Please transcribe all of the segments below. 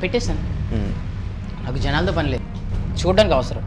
పెట్టేశాను. నాకు జనాలతో పని లేదు, చూడడానికి అవసరం.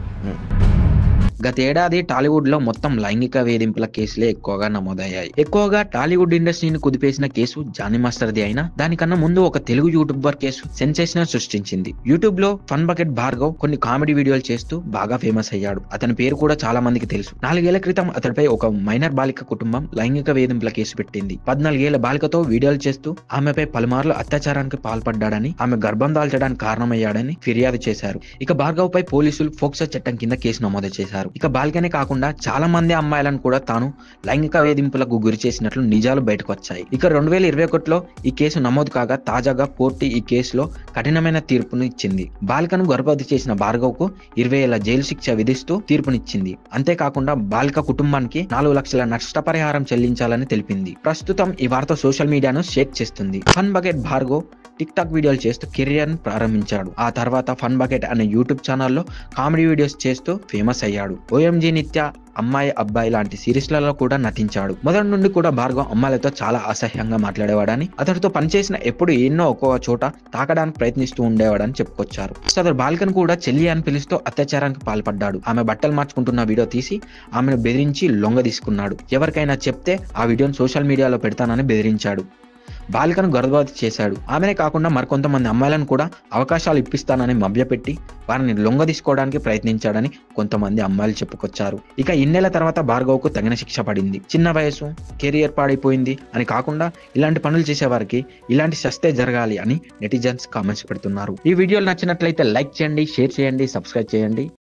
గతేడాది టాలీవుడ్ లో మొత్తం లైంగిక వేధింపుల కేసులే ఎక్కువగా నమోదయ్యాయి. ఎక్కువగా టాలీవుడ్ ఇండస్ట్రీని కుదిపేసిన కేసు జానీ మాస్టర్ది అయినా దానికన్నా ముందు ఒక తెలుగు యూట్యూబర్ కేసు సెన్సేషన్ సృష్టించింది. యూట్యూబ్ లో ఫన్ బకెట్ భార్గవ్ కొన్ని కామెడీ వీడియోలు చేస్తూ బాగా ఫేమస్ అయ్యాడు. అతని పేరు కూడా చాలా మందికి తెలుసు. 4 ఏళ్ల క్రితం అతడిపై ఒక మైనర్ బాలిక కుటుంబం లైంగిక వేధింపుల కేసు పెట్టింది. 14 ఏళ్ల బాలికతో వీడియోలు చేస్తూ ఆమెపై పలుమార్లు అత్యాచారానికి పాల్పడ్డాడని, ఆమె గర్భం దాల్చడానికి కారణమయ్యాడని ఫిర్యాదు చేశారు. ఇక భార్గవ్ పై పోలీసులు ఫోక్సో చట్టం కింద కేసు నమోదు చేశారు. ఇక బాలికనే కాకుండా చాలా మంది అమ్మాయిలను కూడా తాను లైంగిక వేధింపులకు గురి చేసినట్లు నిజాలు బయటకు వచ్చాయి. ఇక 2021లో ఈ కేసు నమోదు కాగా తాజాగా కోర్టు ఈ కేసులో కఠినమైన తీర్పును ఇచ్చింది. బాలికను గర్భవతి చేసిన భార్గవ్ కు 20 ఏళ్ల జైలు శిక్ష విధిస్తూ తీర్పునిచ్చింది. అంతేకాకుండా బాలిక కుటుంబానికి 4 లక్షల నష్టపరిహారం చెల్లించాలని తెలిపింది. ప్రస్తుతం ఈ వార్త సోషల్ మీడియాను షేక్ చేస్తుంది. Fun bucket Bhargav tick talk వీడియోలు చేస్తూ కెరియర్ ను ప్రారంభించాడు. ఆ తర్వాత ఫన్ బకెట్ అనే యూట్యూబ్ ఛానల్లో కామెడీ వీడియోస్ చేస్తూ ఫేమస్ అయ్యాడు. ఓఎంజీ నిత్య, అమ్మాయి అబ్బాయి లాంటి సిరీస్లలో కూడా నటించాడు. మొదటి నుండి కూడా భార్గవ్ అమ్మాయిలతో చాలా అసహ్యంగా మాట్లాడేవాడని, అతడితో పనిచేసిన ఎప్పుడు ఎన్నో ఒక్కో చోట తాకడానికి ప్రయత్నిస్తూ ఉండేవాడని చెప్పుకొచ్చారు. అతడు బాలికను కూడా చెల్లి అని పిలుస్తూ అత్యాచారానికి పాల్పడ్డాడు. ఆమె బట్టలు మార్చుకుంటున్న వీడియో తీసి ఆమెను బెదిరించి లొంగ తీసుకున్నాడు. ఎవరికైనా చెప్తే ఆ వీడియోను సోషల్ మీడియాలో పెడతానని బెదిరించాడు. బాలికను గర్భవతి చేశాడు. ఆమెనే కాకుండా మరికొంతమంది అమ్మాయిలను కూడా అవకాశాలు ఇప్పిస్తానని మభ్యపెట్టి వారిని లొంగ తీసుకోవడానికి ప్రయత్నించాడని కొంతమంది అమ్మాయిలు చెప్పుకొచ్చారు. ఇక ఇన్నేళ్ల తర్వాత భార్గవ్ కు తగిన శిక్ష పడింది. చిన్న వయసు, కెరియర్ పాడైపోయింది అని కాకుండా ఇలాంటి పనులు చేసేవారికి ఇలాంటి శస్తే జరగాలి అని నెటిజన్స్ కామెంట్స్ పెడుతున్నారు. ఈ వీడియోలు నచ్చినట్లయితే లైక్ చేయండి, షేర్ చేయండి, సబ్స్క్రైబ్ చేయండి.